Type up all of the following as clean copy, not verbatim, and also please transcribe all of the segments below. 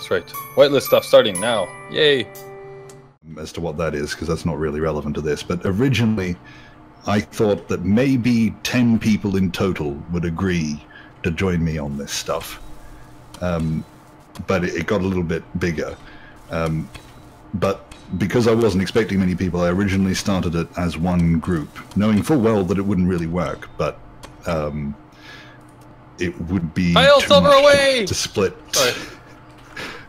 That's right. Whitelist stuff starting now. Yay! As to what that is, because that's not really relevant to this, but originally I thought that maybe 10 people in total would agree to join me on this stuff. But it got a little bit bigger. But because I wasn't expecting many people, I originally started it as one group, knowing full well that it wouldn't really work, but it would be too much to split. Sorry.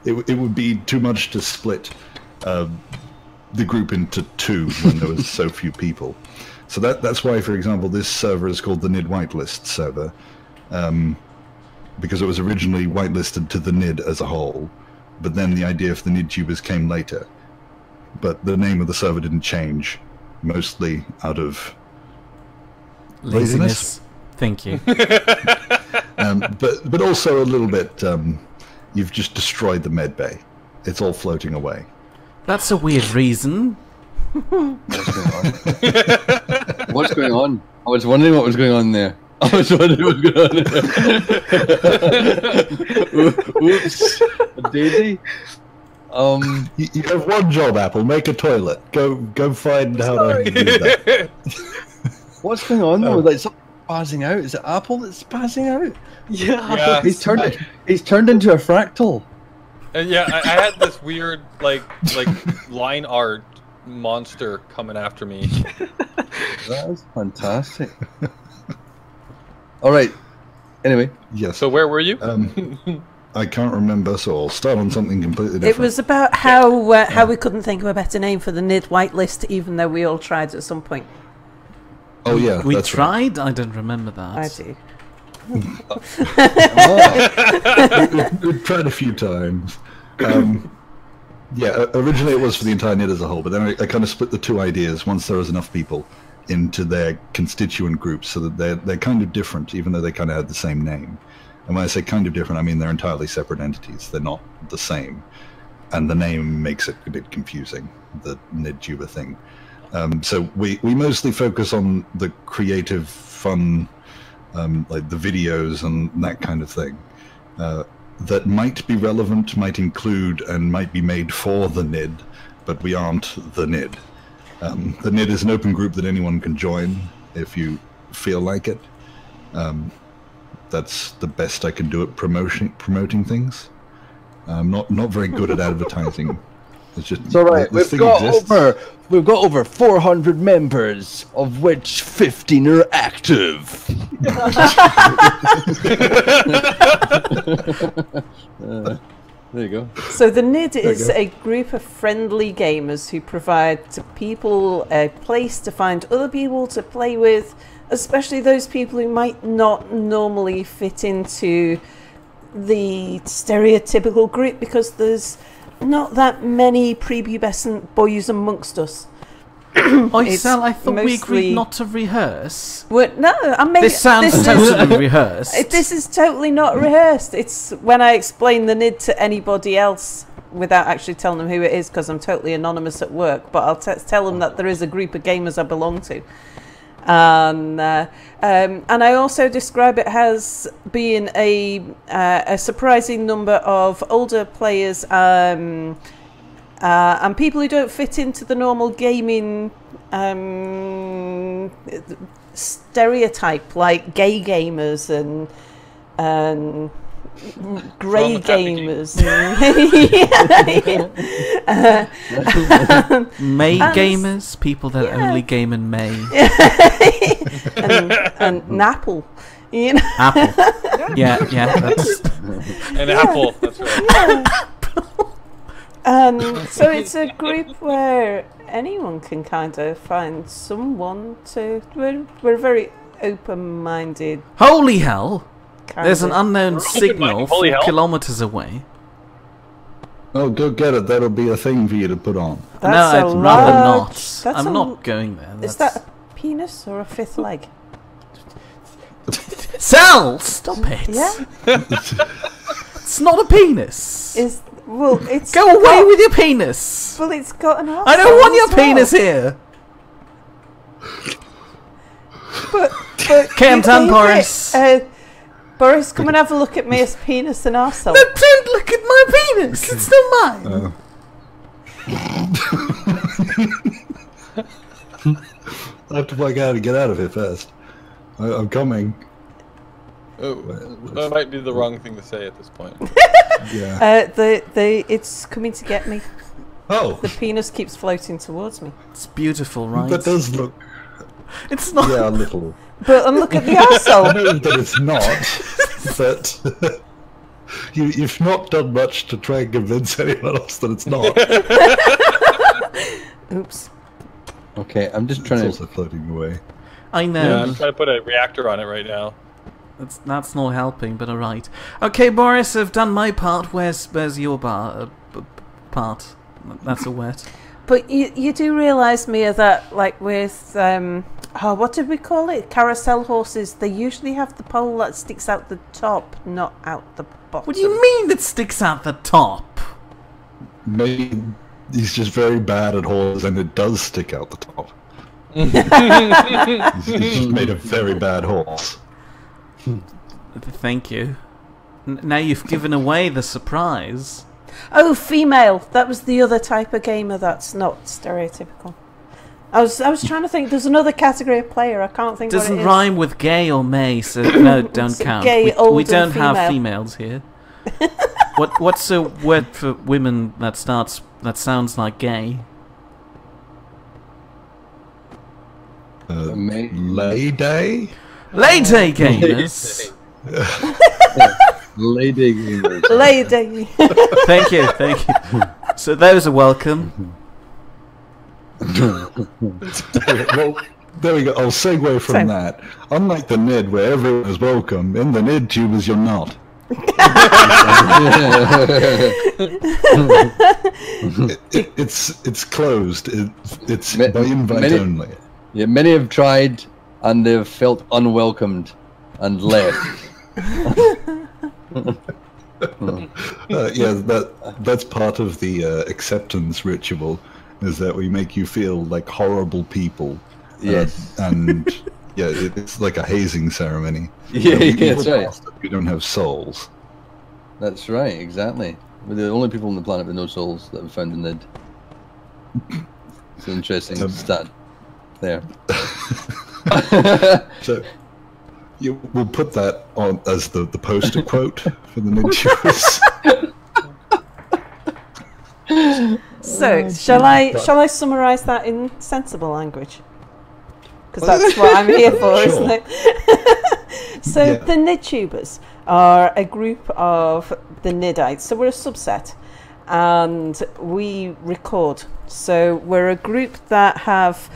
It would be too much to split the group into two when there was so few people. So that's why, for example, this server is called the Nidd Whitelist Server, because it was originally whitelisted to the Nidd as a whole, but then the idea for the Niddtubers came later. But the name of the server didn't change, mostly out of laziness. Thank you. But also a little bit, you've just destroyed the med bay. It's all floating away. That's a weird reason. What's going on? I was wondering what was going on there. I was wondering what was going on there. Oops. A daisy? You have one job, Apple. Make a toilet. Go find how to do that. What's going on though? Like something passing out? Is it Apple that's passing out? Yeah. He's turned into a fractal. And yeah, I had this weird like line art monster coming after me. That is fantastic. All right. Anyway, yes. So where were you? I can't remember, so I'll start on something completely different. It was about how we couldn't think of a better name for the Nidd Whitelist, even though we all tried at some point. Oh yeah, we that's tried. Right. I don't remember that. I do. We've tried a few times. Yeah, originally it was for the entire Nidd as a whole, but then I kind of split the two ideas once there was enough people into their constituent groups, so that they're kind of different, even though they kind of had the same name. And when I say kind of different, I mean they're entirely separate entities. They're not the same, and the name makes it a bit confusing, the Niddtuber thing. So we mostly focus on the creative, fun, like the videos and that kind of thing. That might be relevant, might include, and might be made for the Nidd, but we aren't the Nidd. The Nidd is an open group that anyone can join if you feel like it. That's the best I can do at promoting things. I'm not very good at advertising. It's just it's all right. We've got over 400 members, of which 15 are active. There you go. So the Nidd is a group of friendly gamers who provide to people a place to find other people to play with, especially those people who might not normally fit into the stereotypical group, because there's not that many prepubescent boys amongst us. Sal, I thought we agreed not to rehearse. This sounds totally rehearsed. This is totally not rehearsed. It's when I explain the Nidd to anybody else without actually telling them who it is, because I'm totally anonymous at work, but I'll tell them that there is a group of gamers I belong to. And I also describe it as being a surprising number of older players and people who don't fit into the normal gaming stereotype, like gay gamers and grey gamers, May gamers, people that only game in May, and Apple, you know. Apple, yeah, that's an apple. That's right. And so it's a group where anyone can kind of find someone to. We're very open-minded. Holy hell! There's an unknown signal 4 kilometers away. Oh, go get it. That'll be a thing for you to put on. No, I'd rather not. I'm not going there. Is that a penis or a fifth leg? Sal! Stop it! Yeah? It's not a penis! It's Go away with your penis! Well, it's got an arsehole. I don't want your penis here! But okay, I'm done, Boris. Boris, come and have a look at me as penis and arsehole. No, don't look at my my penis! It's still mine! I have to work out how to get out of here first. I'm coming. Oh, that might be the wrong thing to say at this point. Yeah. It's coming to get me. Oh. The penis keeps floating towards me. It's beautiful, right? That does look. It's not. Yeah, a little. But look at the I arsehole. know that it's not, but you've not done much to try and convince anyone else that it's not. Oops. Okay, I'm just trying It's to. also floating away. I know. Yeah, I'm trying to put a reactor on it right now. That's not helping, but alright. Okay, Boris, I've done my part. Where's your part? That's a wet. But you do realise, Mia, that like with what did we call it? Carousel horses. They usually have the pole that sticks out the top, not out the bottom. What do you mean that sticks out the top? Maybe he's just very bad at horses, and it does stick out the top. He's just made a very bad horse. Thank you. Now you've given away the surprise. Oh, female. That was the other type of gamer that's not stereotypical. I was trying to think. There's another category of player. I can't think. Doesn't what it rime with gay or may, so no, don't So count. gay, we old, don't and have female. females here. What's a word for women that sounds like gay? Laydaay? Laydaay gamers. Lady gamers. Lady. Thank you. So those are welcome. Well, there we go. I'll segue from Same. that. Unlike the Nidd, where everyone is welcome, in the Niddtubers you're not. It's closed. It's by invite only. Yeah, many have tried and they've felt unwelcomed and left. Yeah, that's part of the acceptance ritual, is that we make you feel like horrible people. Yes. And yeah, it's like a hazing ceremony. Yeah, We yeah, that's people right. past it, we don't have souls. That's right, exactly. We're the only people on the planet with no souls that have found in Nidd. It's an interesting stat. There. So we'll put that on as the poster quote for the Niddtubers. So, shall I summarise that in sensible language? Because that's what I'm here for, Sure. isn't it? So, Yeah. the Niddtubers are a group of the Niddites. So, we're a subset. And we record. So, we're a group that have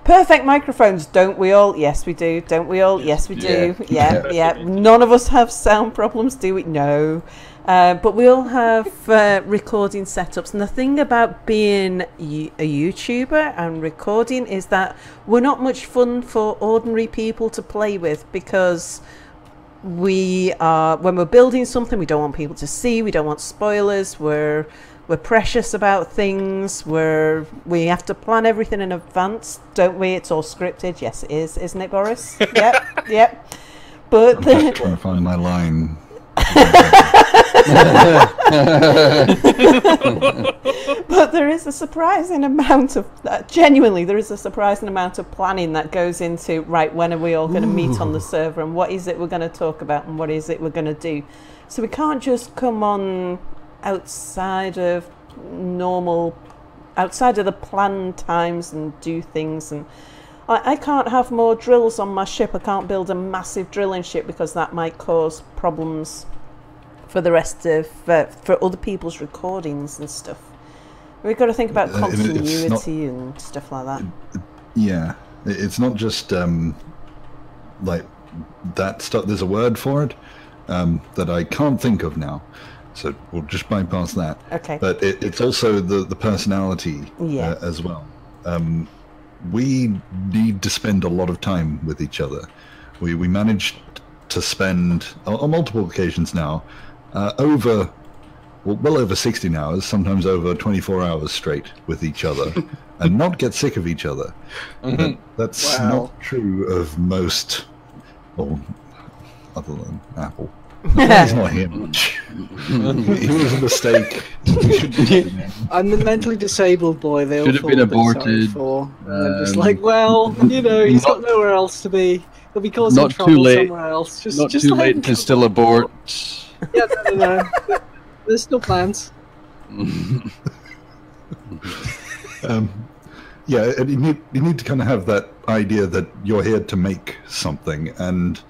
perfect microphones, don't we all? Yes, we do. Don't we all? Yes, we do. Yeah. None of us have sound problems, do we? No. But we all have recording setups. And the thing about being a YouTuber and recording is that we're not much fun for ordinary people to play with, because we are, when we're building something, we don't want people to see, we don't want spoilers, we're precious about things, we have to plan everything in advance, don't we? It's all scripted. Yes, it is, isn't it, Boris? Yep. But I'm just trying to find my line. But there is a surprising amount of genuinely there is a surprising amount of planning that goes into, right, when are we all going to meet on the server, and what is it we're going to talk about, and what is it we're going to do. So we can't just come on outside of the planned times and do things. And I can't have more drills on my ship. I can't build a massive drilling ship, because that might cause problems for the rest of for other people's recordings and stuff. We've got to think about continuity and stuff like that. Yeah, it's not just like that stuff. There's a word for it that I can't think of now, so we'll just bypass that. Okay. But it's also the personality as well. We need to spend a lot of time with each other. We managed to spend on multiple occasions now well over 16 hours, sometimes over 24 hours straight with each other, and not get sick of each other. That's not true of most, well, other than Apple. He's not here much. It was a mistake. I'm the mentally disabled boy they all Should have thought been a bit sorry aborted. for. And I'm just like, well, you know, he's got nowhere else to be. He'll be causing Not too trouble late. somewhere else. Just Not just too let him late to come. still abort. Yeah, no. There's still plans. Yeah, and you need to kind of have that idea that you're here to make something, and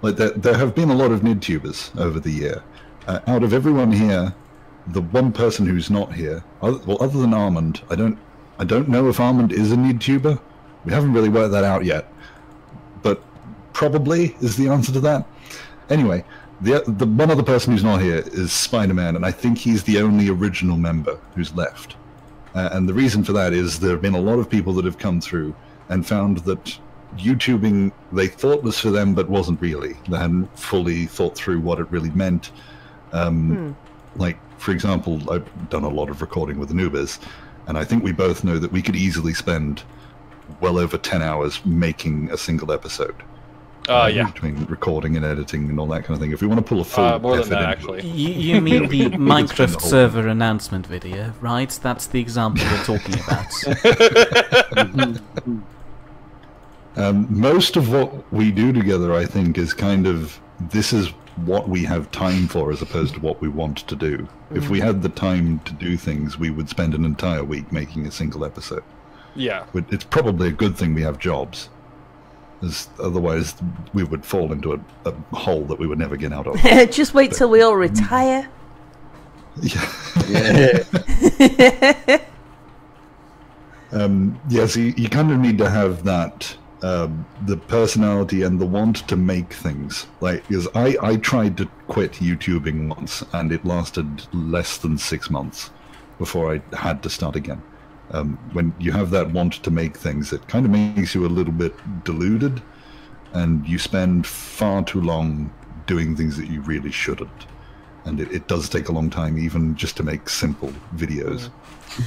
like there have been a lot of Niddtubers over the year. Out of everyone here, the one person who's not here, other than Armand, I don't know if Armand is a Niddtuber. We haven't really worked that out yet, but probably is the answer to that. Anyway, the one other person who's not here is Spider-Man, and I think he's the only original member who's left. And the reason for that is there have been a lot of people that have come through and found that YouTubing they thought was for them, but wasn't really. They hadn't fully thought through what it really meant. Like, for example, I've done a lot of recording with Anubiz, and I think we both know that we could easily spend well over 10 hours making a single episode. Yeah. Between recording and editing and all that kind of thing. If we want to pull a full more than effort that, into actually. You mean the spend the Minecraft whole server announcement video, right? That's the example we're talking about. Most of what we do together, I think, is kind of, this is what we have time for as opposed to what we want to do. If we had the time to do things, we would spend an entire week making a single episode. Yeah. It's probably a good thing we have jobs, as otherwise we would fall into a hole that we would never get out of. Just wait till we all retire. Yeah. Yeah. So you kind of need to have that, the personality and the want to make things. Like, because I tried to quit YouTubing once, and it lasted less than 6 months before I had to start again. When you have that want to make things, it kind of makes you a little bit deluded, and you spend far too long doing things that you really shouldn't. And it does take a long time, even just to make simple videos.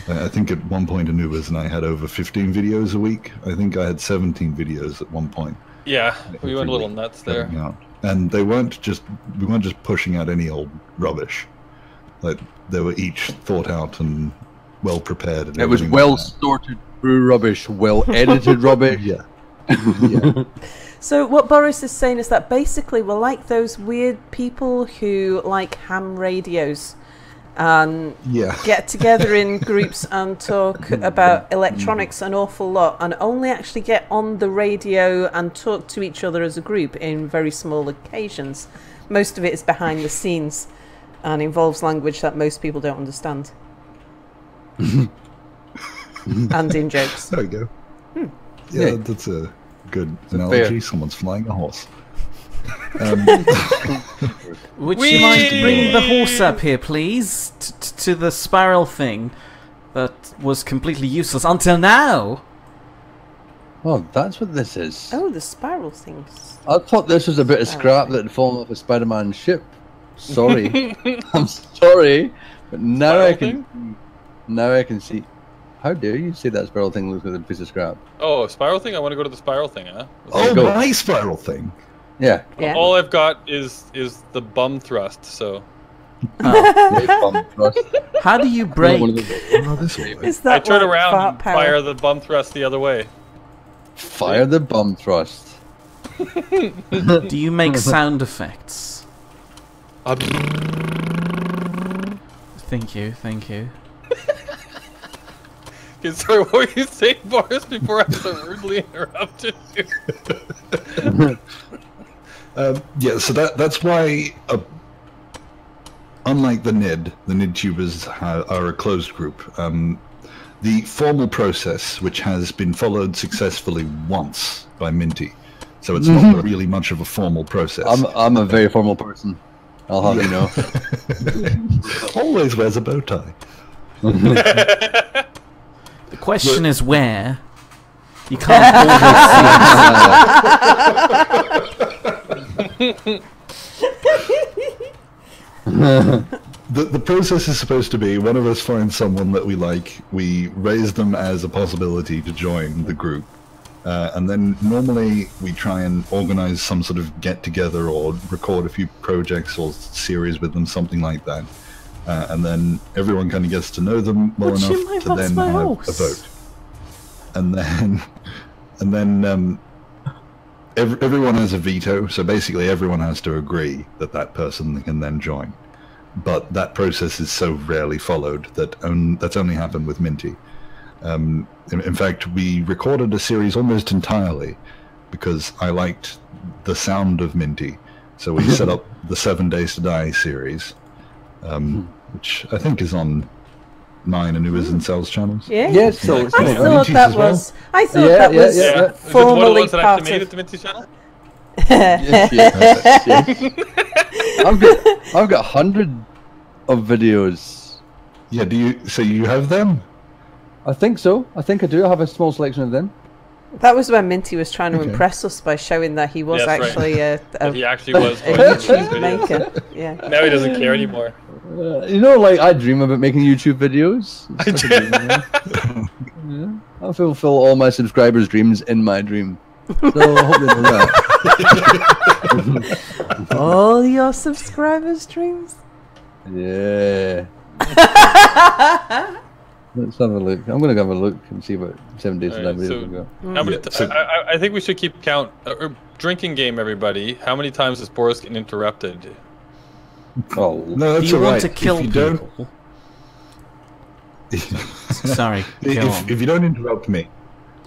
I think at one point Anubiz and I had over 15 videos a week. I think I had 17 videos at one point. Yeah, we went a little week nuts there. coming out. And we weren't just pushing out any old rubbish. Like, they were each thought out and well prepared. And It was everything well like that. sorted through rubbish, well edited rubbish. Yeah. Yeah. So what Boris is saying is that basically we're like those weird people who like ham radios and Yeah. get together in groups and talk about electronics an awful lot, and only actually get on the radio and talk to each other as a group in very small occasions. Most of it is behind the scenes and involves language that most people don't understand. And in jokes. There we go. Yeah. Yeah, that's a good analogy. fair. Someone's flying a horse. Would you mind bring the horse up here, please? To the spiral thing that was completely useless until now. Oh, that's what this is. Oh, the spiral things. I thought this was a bit of scrap that had fallen off a Spider-Man ship. Sorry. I'm sorry. But now I can see. How dare you say that spiral thing looks like a piece of scrap? Oh, spiral thing? I want to go to the spiral thing, huh? Oh, go. my spiral thing. Yeah. Yeah. All I've got is the bum thrust, so... Great bum thrust. How do you break? One of those- Oh, this way. Is I that turn like around fart and power? fire the bum thrust the other way. Fire the bum thrust. Do you make sound effects? Thank you. Okay, sorry, what were you saying, Boris, before I so rudely interrupted you? Yeah, so that's why, unlike the Niddtubers are a closed group. The formal process, which has been followed successfully once by Minty, so it's not really much of a formal process. I'm a very formal person. I'll have you know. Always wears a bow tie. The question is where. You can't always see. The process is supposed to be, one of us finds someone that we like, we raise them as a possibility to join the group, And then normally we try and organize some sort of get-together or record a few projects or series with them, something like that. And then everyone kind of gets to know them well enough to then have a vote. And then everyone has a veto, so basically everyone has to agree that that person can then join. But that process is so rarely followed that that's only happened with Minty. In fact, we recorded a series almost entirely because I liked the sound of Minty. So we set up the 7 Days to Die series, which I think is on mine, Anubiz and Cell's channels. Yeah. Yes, so I thought that was. I thought that was formally part of. Is it one of the ones that actually made it to Minty's channel? yes. I've got 100 of videos. Yeah. So you have them? I think so. I think I do. I have a small selection of them. That was when Minty was trying to impress us by showing that he was actually he actually was a YouTube maker. Yeah. Now he doesn't care anymore. You know, like I dream about making YouTube videos. I fulfill all my subscribers' dreams in my dream. So I hope they know that. All your subscribers' dreams? Yeah. Let's have a look. I'm going to have a look and see what 7 Days to Die videos we got. I think we should keep count. Drinking game, everybody. How many times is Boris getting interrupted? Oh, no, that's Do you all want right. to kill if you people? Sorry. If you don't interrupt me,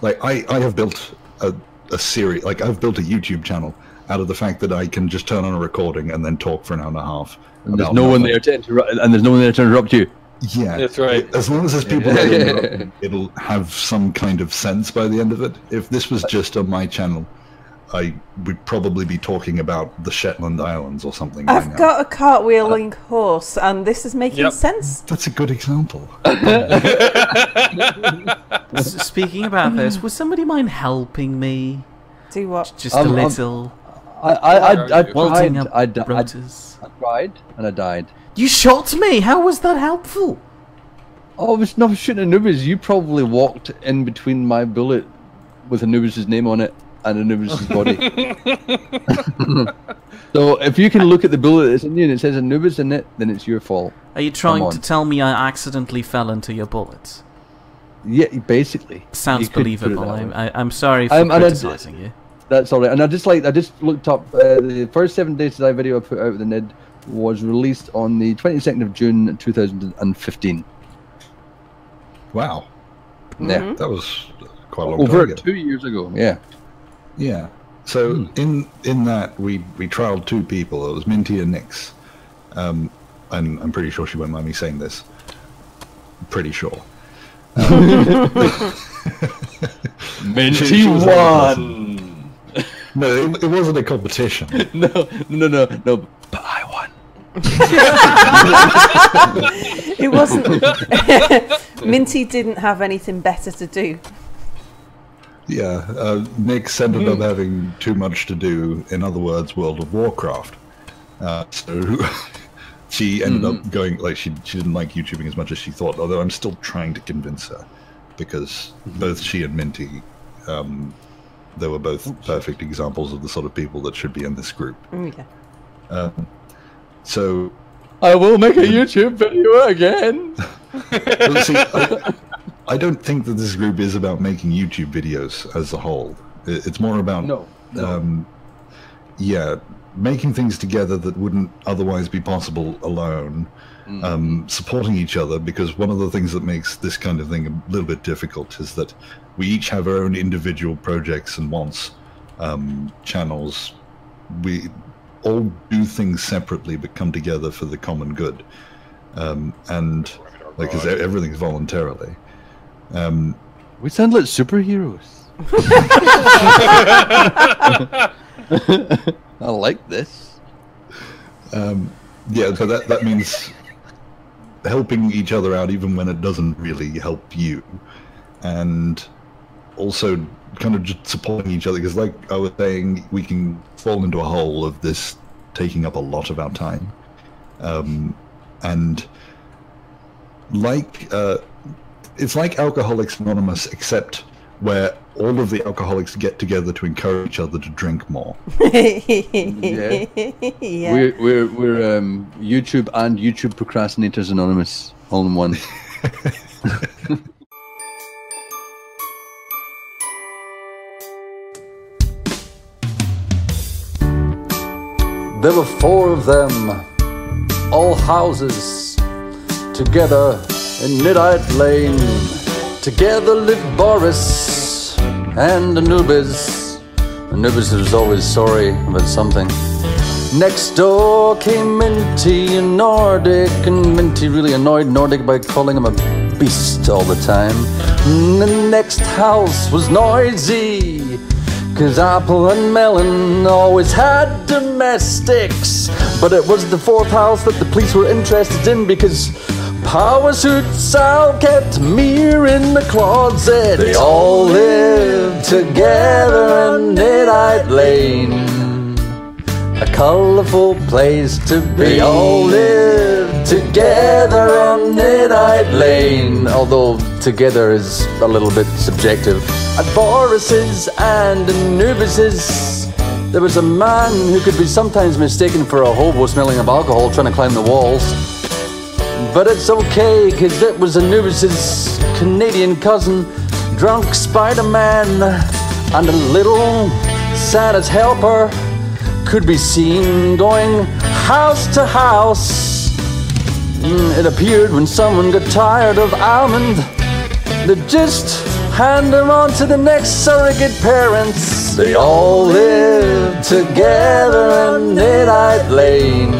like I have built a series, like I've built a YouTube channel out of the fact that I can just turn on a recording and then talk for an hour and a half. And there's no one there to interrupt. And there's no one there to interrupt you. Yeah, that's right. As long as there's people that interrupt, it'll have some kind of sense by the end of it. If this was just on my channel, I would probably be talking about the Shetland Islands or something. I've got a cartwheeling horse, and this is making sense. That's a good example. Speaking about this, would somebody mind helping me? Do what? Just a little. I Welting up I tried and I died. You shot me. How was that helpful? Oh, I was not shooting Anubiz. You probably walked in between my bullet with Anubiz's name on it and Anubiz's body. So if you can look at the bullet that's in you and it says Anubiz in it, then it's your fault. Are you trying to tell me I accidentally fell into your bullets? Yeah, basically. Sounds believable. I'm sorry for criticizing you. That's alright. And I just looked up the first 7 Days to Die video I put out with the Nidd was released on the 22nd of June 2015. Wow. Yeah. That was quite a long time ago. 2 years ago, yeah. Yeah. So in that we trialed 2 people. It was Minty and Nix. And I'm pretty sure she won't mind me saying this. Pretty sure. Minty won! No, it wasn't a competition. No, but I won. It wasn't. Minty didn't have anything better to do. Yeah, Nix ended up having too much to do, in other words, World of Warcraft. So she ended up going, like, she didn't like YouTubing as much as she thought, although I'm still trying to convince her, because both she and Minty, they were both perfect examples of the sort of people that should be in this group. Yeah. So I will make a YouTube video again. Well, see, I don't think that this group is about making YouTube videos as a whole. It's more about making things together that wouldn't otherwise be possible alone, supporting each other, because one of the things that makes this kind of thing a little bit difficult is that we each have our own individual projects and wants, channels. We all do things separately but come together for the common good, and like, because everything's voluntarily. We sound like superheroes. I like this. Yeah, so that means helping each other out even when it doesn't really help you, and also kind of just supporting each other, because like I was saying, we can fall into a hole of this taking up a lot of our time, and like it's like Alcoholics Anonymous, except where all of the alcoholics get together to encourage each other to drink more. Yeah. Yeah. We're YouTube and YouTube Procrastinators Anonymous, all in one. There were 4 of them, all houses, together in Nidd Lane. Together lived Boris and Anubiz. Anubiz was always sorry about something. Next door came Minty and Nordic, and Minty really annoyed Nordic by calling him a beast all the time. And the next house was noisy, 'cause Apple and Melon always had domestics. But it was the 4th house that the police were interested in, because Power Suit Sal kept Mir in the closet. They all lived together in Nidd Lane, a colourful place to be. They all lived together on Nidd Lane, although together is a little bit subjective. At Boris's and Anubiz's, there was a man who could be sometimes mistaken for a hobo smelling of alcohol trying to climb the walls. But it's okay, 'cause it was Anubiz's Canadian cousin, drunk Spider-Man, and a little Santa's helper could be seen going house to house. It appeared when someone got tired of almond, they'd just hand them on to the next surrogate parents. They all lived together in Nidd Lane,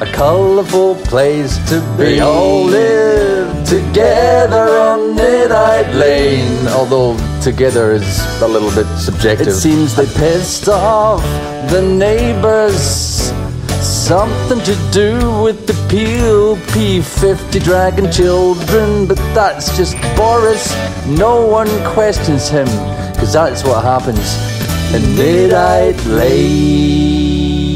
a colourful place to be. They all lived together on Nidd Lane, although together is a little bit subjective. It seems they pissed off the neighbours, something to do with the PLP-50 dragon children, but that's just Boris. No one questions him, 'cause that's what happens in Nidd Lane.